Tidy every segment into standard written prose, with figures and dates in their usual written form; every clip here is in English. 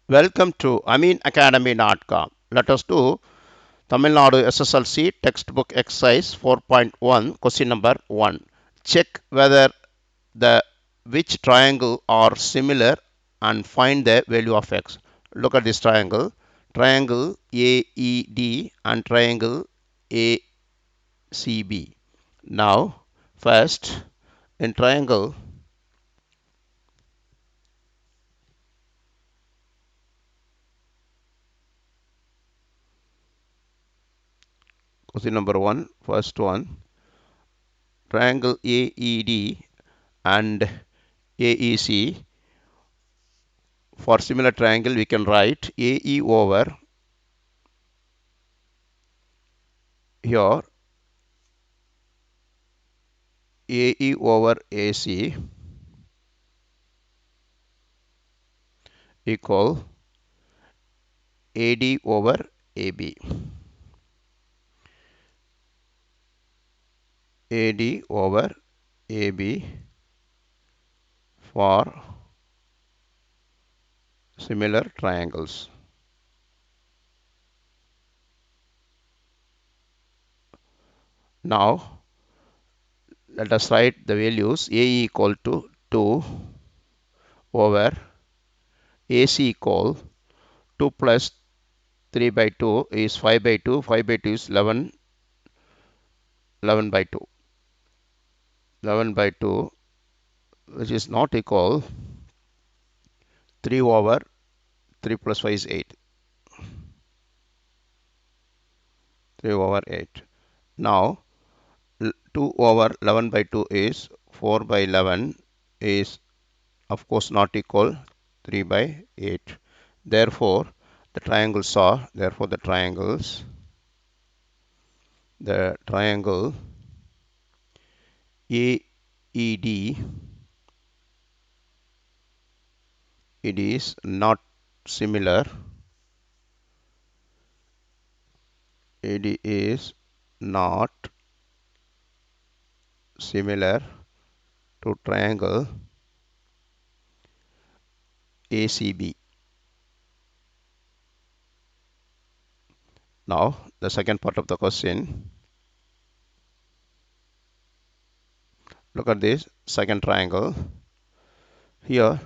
Welcome to AmeenAcademy.com. Let us do Tamil Nadu SSLC textbook exercise 4.1 question number 1. Check whether the which triangle are similar and find the value of x. Look at this triangle. Triangle AED and triangle ACB. Now, first in triangle question number 1, first one, triangle AED and AEC. For similar triangle, we can write AE over here, AE over AC equal AD over AB. AD over AB for similar triangles. Now, let us write the values. AE equal to 2 over AC equal 2 plus 3 by 2 is 5 by 2. 5 by 2 is 11. 11 by 2. 11 by 2, which is not equal 3 over 3 plus 5 is 8. 3 over 8. Now, 2 over 11 by 2 is 4 by 11 is of course not equal 3 by 8. Therefore, the triangles are, the triangle AED, it is not similar. It is not similar to triangle ACB. Now, the second part of the question. Look at this second triangle. Here,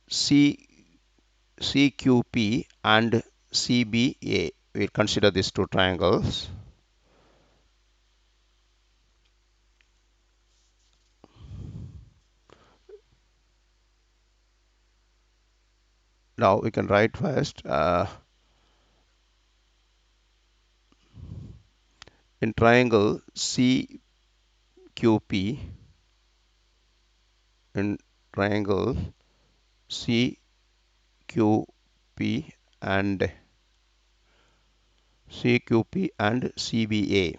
CQP and CBA. We consider these two triangles. Now we can write first in triangle CQP, in triangle CQP and CBA.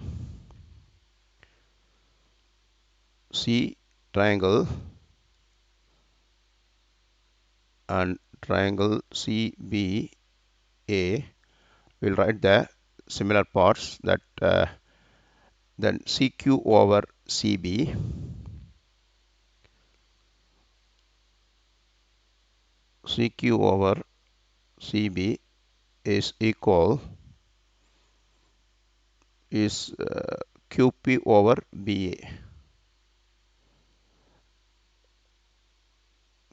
C triangle and triangle CBA, we'll write the similar parts, that then CQ over CB CQ over CB is equal is QP over BA.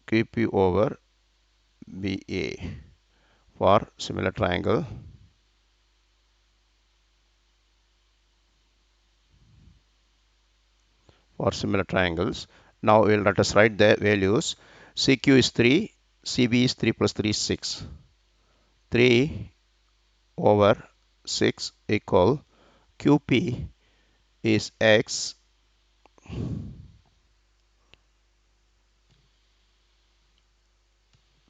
QP over BA for similar triangle. For similar triangles. Now we'll let us write the values. CQ is 3, CB is 3 plus 3 is 6. 3 over 6 equal QP is X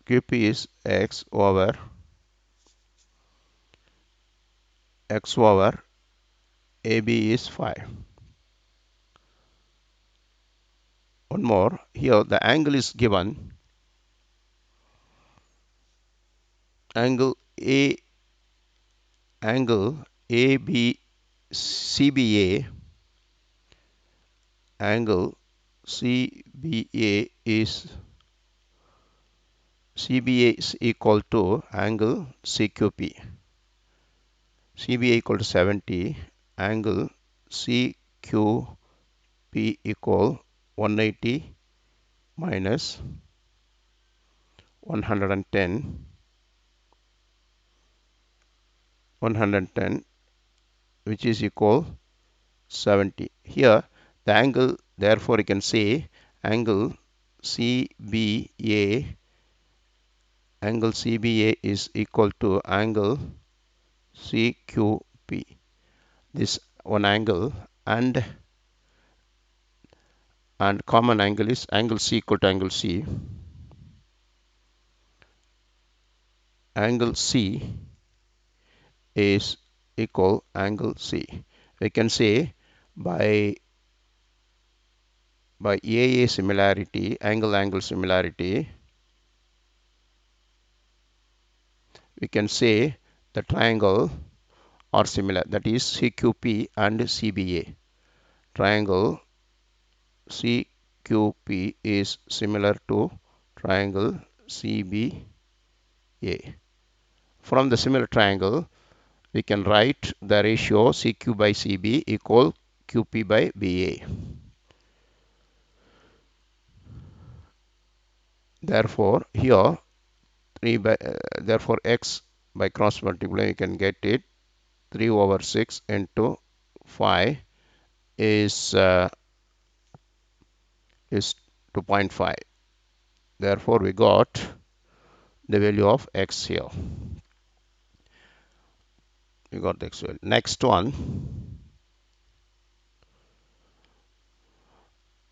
QP is X over AB is 5. One more, here the angle is given, angle AB CBA, angle CBA is CBA is equal to angle CQP. CBA equal to 70, angle CQP equal 180 minus 110, 110, which is equal 70. Here the angle, therefore you can say angle CBA, angle CBA is equal to angle CQP. This one angle, and common angle is angle C equal to angle C. Angle C is equal angle C. We can say by AA similarity, angle similarity, we can say the triangle are similar, that is CQP and CBA. Triangle CQP is similar to triangle CBA. From the similar triangle, we can write the ratio CQ by CB equal QP by BA. Therefore, here 3 by therefore x by cross multiply you can get it 3 over 6 into 5 is 2.5. Therefore, we got the value of x here. We got the x value. Next one,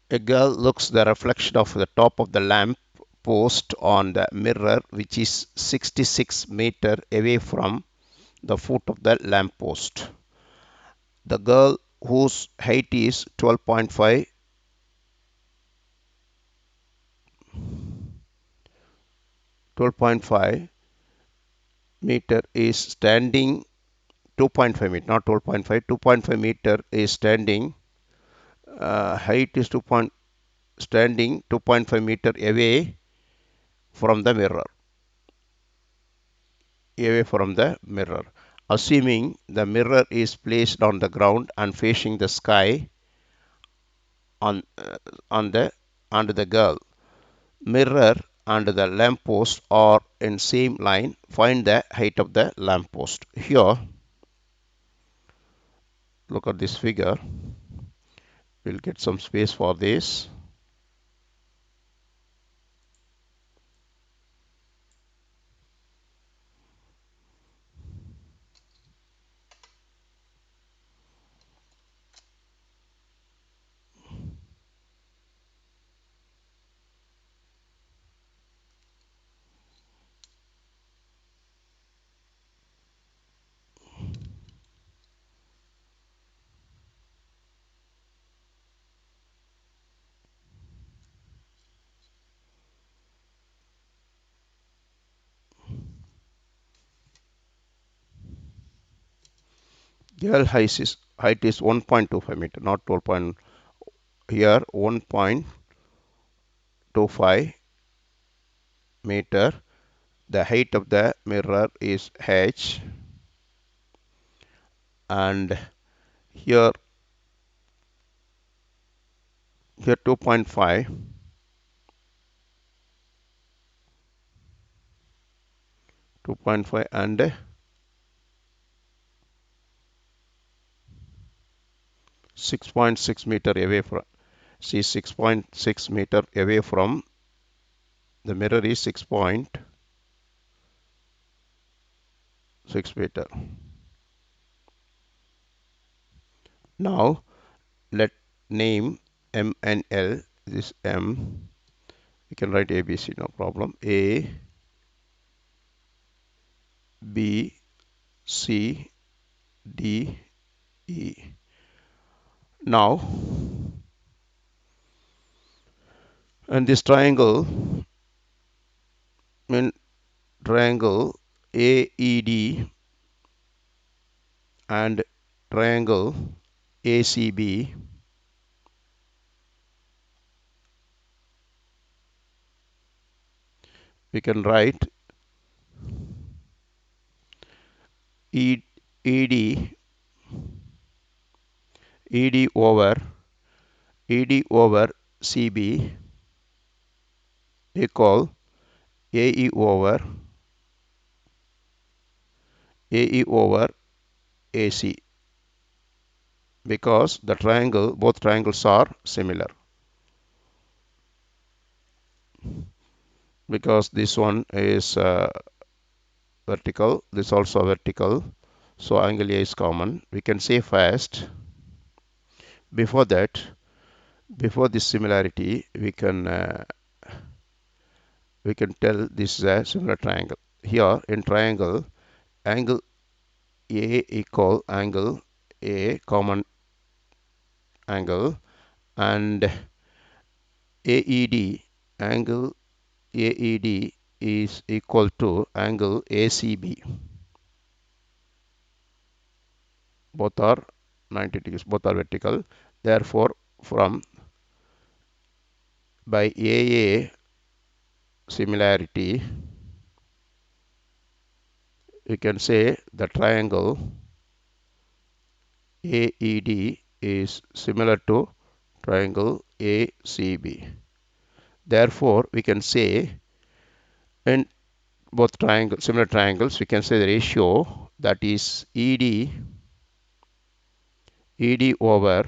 a girl looks the reflection of the top of the lamp post on the mirror, which is 66 meter away from the foot of the lamp post. The girl, whose height is 12.5 meter, is standing 2.5 meter, not 12.5, 2.5 meter is standing, height is standing 2.5 meter away from the mirror. Assuming the mirror is placed on the ground and facing the sky on the girl, mirror and the lamp post are in same line. Find the height of the lamp post. Here, look at this figure. We'll get some space for this. Girl height is 1.25 meter, not 12. Here 1.25 meter. The height of the mirror is h, and here 2.5, and 6.6 meter away from, 6.6 meter away from the mirror is 6.6 meter. Now let name M and L. This M, we can write ABC, no problem. A, B, C, D, E. Now, and this triangle, triangle AED and triangle ACB, we can write E, ED ED over CB equal AE over AC, because both triangles are similar, because this one is vertical, this also vertical, so angle A is common. We can say first, before that, before this similarity, we can tell this is a similar triangle. Here in triangle, angle A equal angle A, common angle, and AED, angle AED is equal to angle ACB. Both are 90 degrees, both are vertical. Therefore, from by AA similarity, we can say the triangle AED is similar to triangle ACB. Therefore, we can say in both similar triangles, we can say the ratio, that is ED over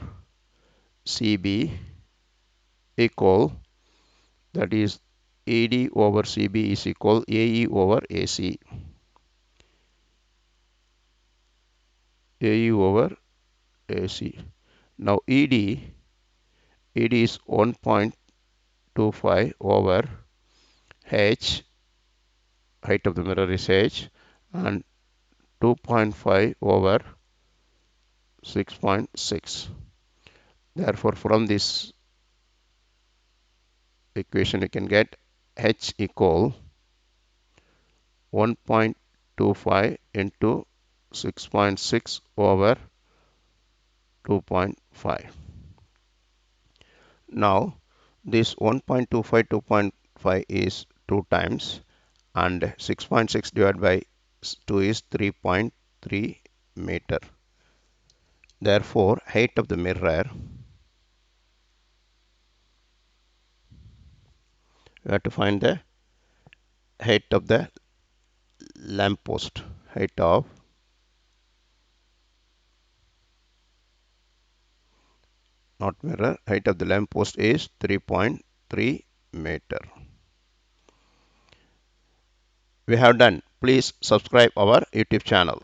CB equal, that is AD over CB is equal AE over AC. AE over AC. Now ED is 1.25 over H, height of the mirror is H, and 2.5 over 6.6. Therefore, from this equation, you can get H equal 1.25 into 6.6 over 2.5. Now, this 1.25, 2.5 is 2 times, and 6.6 divided by 2 is 3.3 meter. Therefore, height of the mirror, we have to find the height of the lamp post. Height of the lamp post is 3.3 meter. We have done. Please subscribe our YouTube channel.